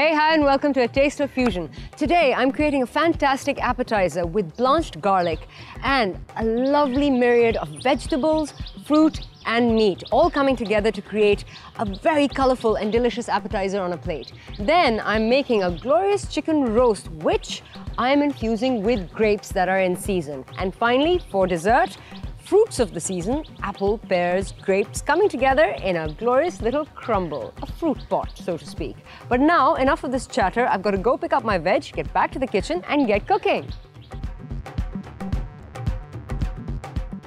Hey, hi, and welcome to A Taste of Fusion. Today, I'm creating a fantastic appetizer with blanched garlic and a lovely myriad of vegetables, fruit, and meat, all coming together to create a very colorful and delicious appetizer on a plate. Then, I'm making a glorious chicken roast, which I'm infusing with grapes that are in season. And finally, for dessert, fruits of the season, apple, pears, grapes, coming together in a glorious little crumble, a fruit pot, so to speak. But now, enough of this chatter, I've got to go pick up my veg, get back to the kitchen, and get cooking.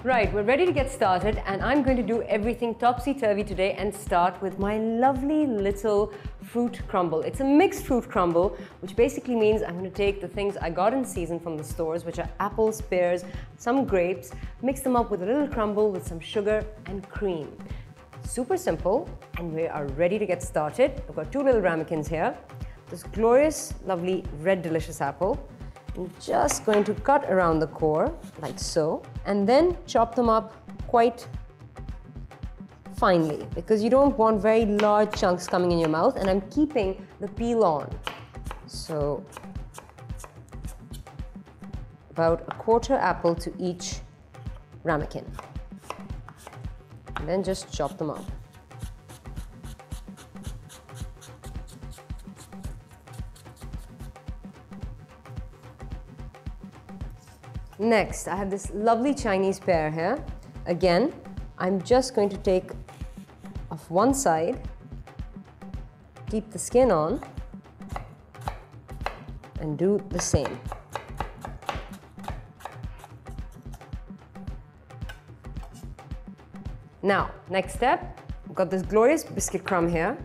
Right, we're ready to get started, and I'm going to do everything topsy-turvy today and start with my lovely little fruit crumble. It's a mixed fruit crumble, which basically means I'm going to take the things I got in season from the stores, which are apples, pears, some grapes, mix them up with a little crumble with some sugar and cream. Super simple, and we are ready to get started. I've got two little ramekins here, this glorious, lovely, red, delicious apple. I'm just going to cut around the core, like so, and then chop them up quite finely, because you don't want very large chunks coming in your mouth, and I'm keeping the peel on. So, about a quarter apple to each ramekin. And then just chop them up. Next, I have this lovely Chinese pear here. Again, I'm just going to take off one side, keep the skin on, and do the same. Now, next step, I've got this glorious biscuit crumb here,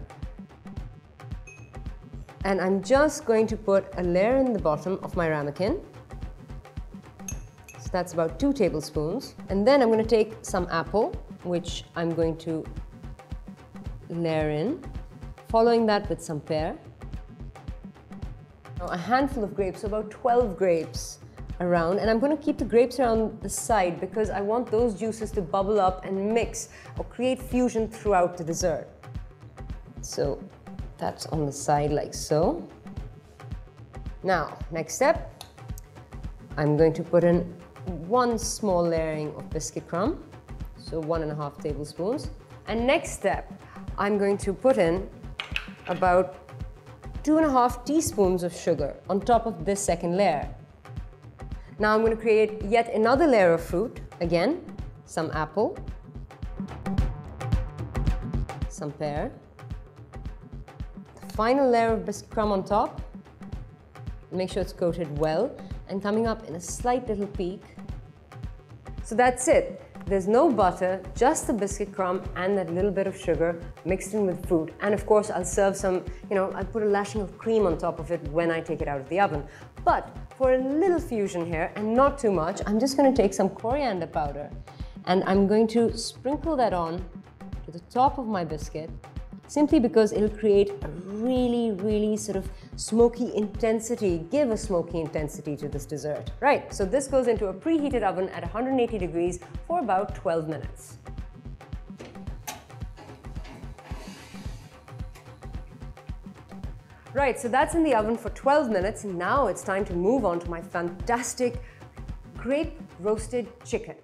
and I'm just going to put a layer in the bottom of my ramekin. That's about 2 tablespoons. And then I'm going to take some apple, which I'm going to layer in, following that with some pear. Now, a handful of grapes, so about 12 grapes around, and I'm going to keep the grapes around the side because I want those juices to bubble up and mix or create fusion throughout the dessert. So that's on the side like so. Now, next step, I'm going to put in 1 small layering of biscuit crumb, so 1.5 tablespoons. And next step, I'm going to put in about 2.5 teaspoons of sugar on top of this second layer. Now I'm going to create yet another layer of fruit. Again, some apple, some pear, the final layer of biscuit crumb on top. Make sure it's coated well and coming up in a slight little peak. So that's it. There's no butter, just the biscuit crumb and that little bit of sugar mixed in with fruit. And of course, I'll serve some, I'll put a lashing of cream on top of it when I take it out of the oven. But for a little fusion here, and not too much, I'm just going to take some coriander powder and I'm going to sprinkle that on to the top of my biscuit, simply because it'll create a really, really sort of smoky intensity, give a smoky intensity to this dessert. Right, so this goes into a preheated oven at 180 degrees for about 12 minutes. Right, so that's in the oven for 12 minutes, and now it's time to move on to my fantastic grape roasted chicken.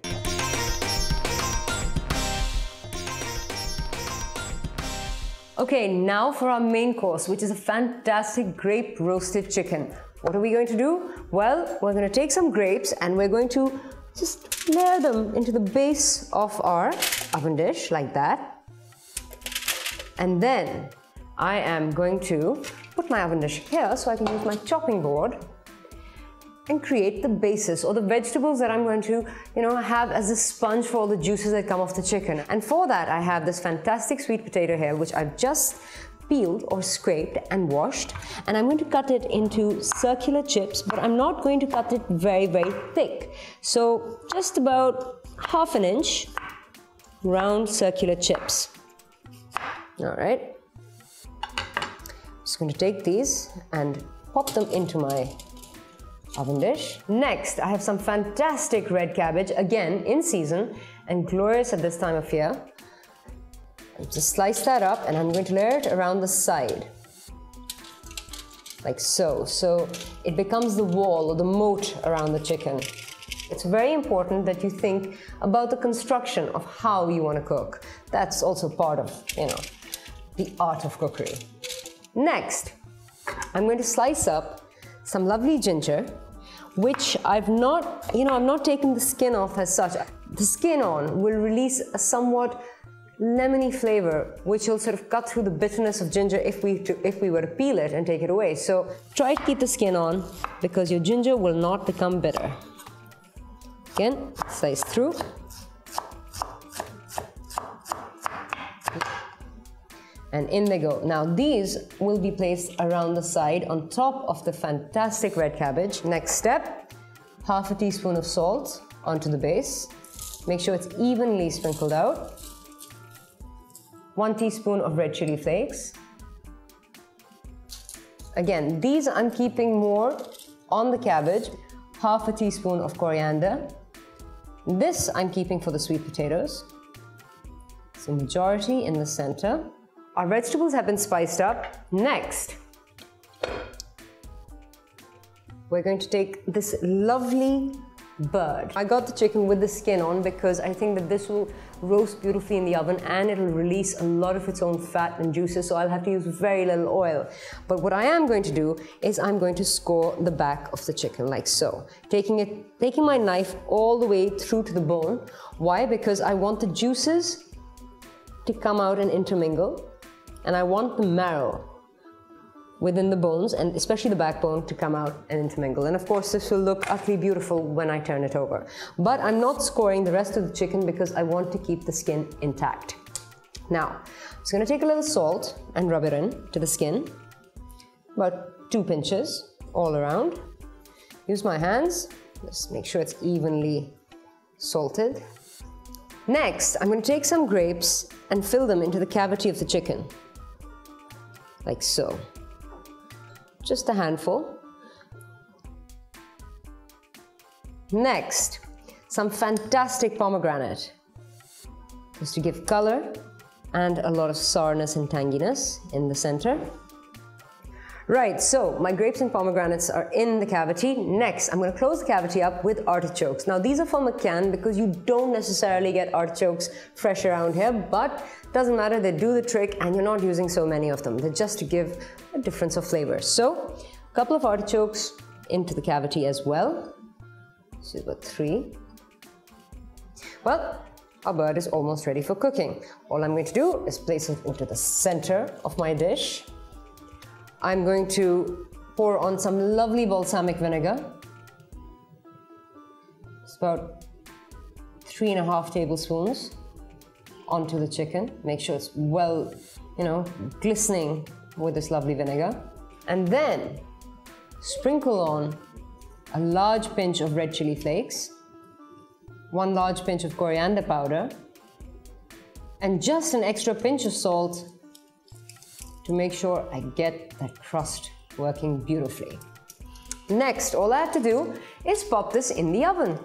Okay, now for our main course, which is a fantastic grape roasted chicken. What are we going to do? Well, we're going to take some grapes and we're going to just layer them into the base of our oven dish like that. And then I am going to put my oven dish here so I can use my chopping board and create the basis or the vegetables that I'm going to, have as a sponge for all the juices that come off the chicken. And for that, I have this fantastic sweet potato here, which I've just peeled or scraped and washed. And I'm going to cut it into circular chips, but I'm not going to cut it very, very thick. So just about 1/2 inch round circular chips. All right. I'm just going to take these and pop them into my oven dish. Next, I have some fantastic red cabbage, again in season and glorious at this time of year. I'll just slice that up and I'm going to layer it around the side. like so. So it becomes the wall or the moat around the chicken. It's very important that you think about the construction of how you want to cook. That's also part of, the art of cookery. Next, I'm going to slice up some lovely ginger, which I'm not taking the skin off as such. The skin on will release a somewhat lemony flavor, which will sort of cut through the bitterness of ginger if we were to peel it and take it away. So try to keep the skin on because your ginger will not become bitter. Again, slice through. And in they go. Now these will be placed around the side on top of the fantastic red cabbage. Next step, half a teaspoon of salt onto the base. Make sure it's evenly sprinkled out. 1 teaspoon of red chili flakes. Again, these I'm keeping more on the cabbage. Half a teaspoon of coriander. This I'm keeping for the sweet potatoes. So majority in the center. Our vegetables have been spiced up. Next, we're going to take this lovely bird. I got the chicken with the skin on because I think that this will roast beautifully in the oven and it'll release a lot of its own fat and juices, so I'll have to use very little oil. But what I am going to do is I'm going to score the back of the chicken like so. Taking my knife all the way through to the bone. Why? Because I want the juices to come out and intermingle, and I want the marrow within the bones, and especially the backbone, to come out and intermingle. And of course, this will look utterly beautiful when I turn it over. But I'm not scoring the rest of the chicken because I want to keep the skin intact. Now, I'm just going to take a little salt and rub it in to the skin. About 2 pinches all around. Use my hands. Just make sure it's evenly salted. Next, I'm going to take some grapes and fill them into the cavity of the chicken. Like so. Just a handful. Next, some fantastic pomegranate, just to give color and a lot of sourness and tanginess in the center. Right, so my grapes and pomegranates are in the cavity. Next, I'm going to close the cavity up with artichokes. Now these are from a can because you don't necessarily get artichokes fresh around here, but doesn't matter, they do the trick and you're not using so many of them. They're just to give a difference of flavor. So, a couple of artichokes into the cavity as well. So about 3. Well, our bird is almost ready for cooking. All I'm going to do is place it into the center of my dish. I'm going to pour on some lovely balsamic vinegar. It's about 3.5 tablespoons onto the chicken. Make sure it's well, glistening with this lovely vinegar. And then sprinkle on a large pinch of red chili flakes, 1 large pinch of coriander powder, and just an extra pinch of salt to make sure I get that crust working beautifully. Next, all I have to do is pop this in the oven.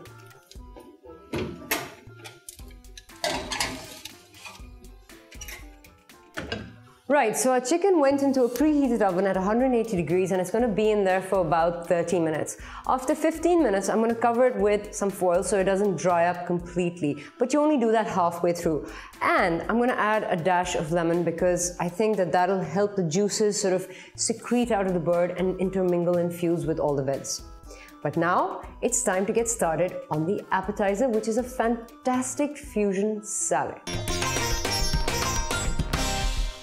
Right, so our chicken went into a preheated oven at 180 degrees and it's going to be in there for about 30 minutes. After 15 minutes, I'm going to cover it with some foil so it doesn't dry up completely, but you only do that halfway through. And I'm going to add a dash of lemon because I think that that'll help the juices sort of secrete out of the bird and intermingle and fuse with all the veggies. But now it's time to get started on the appetizer, which is a fantastic fusion salad.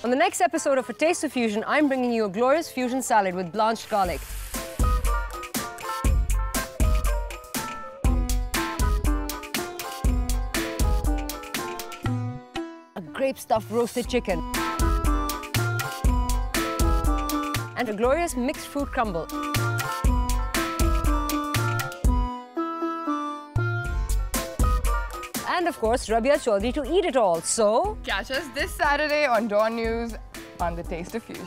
On the next episode of A Taste of Fusion, I'm bringing you a glorious fusion salad with blanched garlic. A grape-stuffed roasted chicken. And a glorious mixed fruit crumble. And of course, Rabia Chaudhry to eat it all. So, catch us this Saturday on Dawn News on The Taste of Fusion.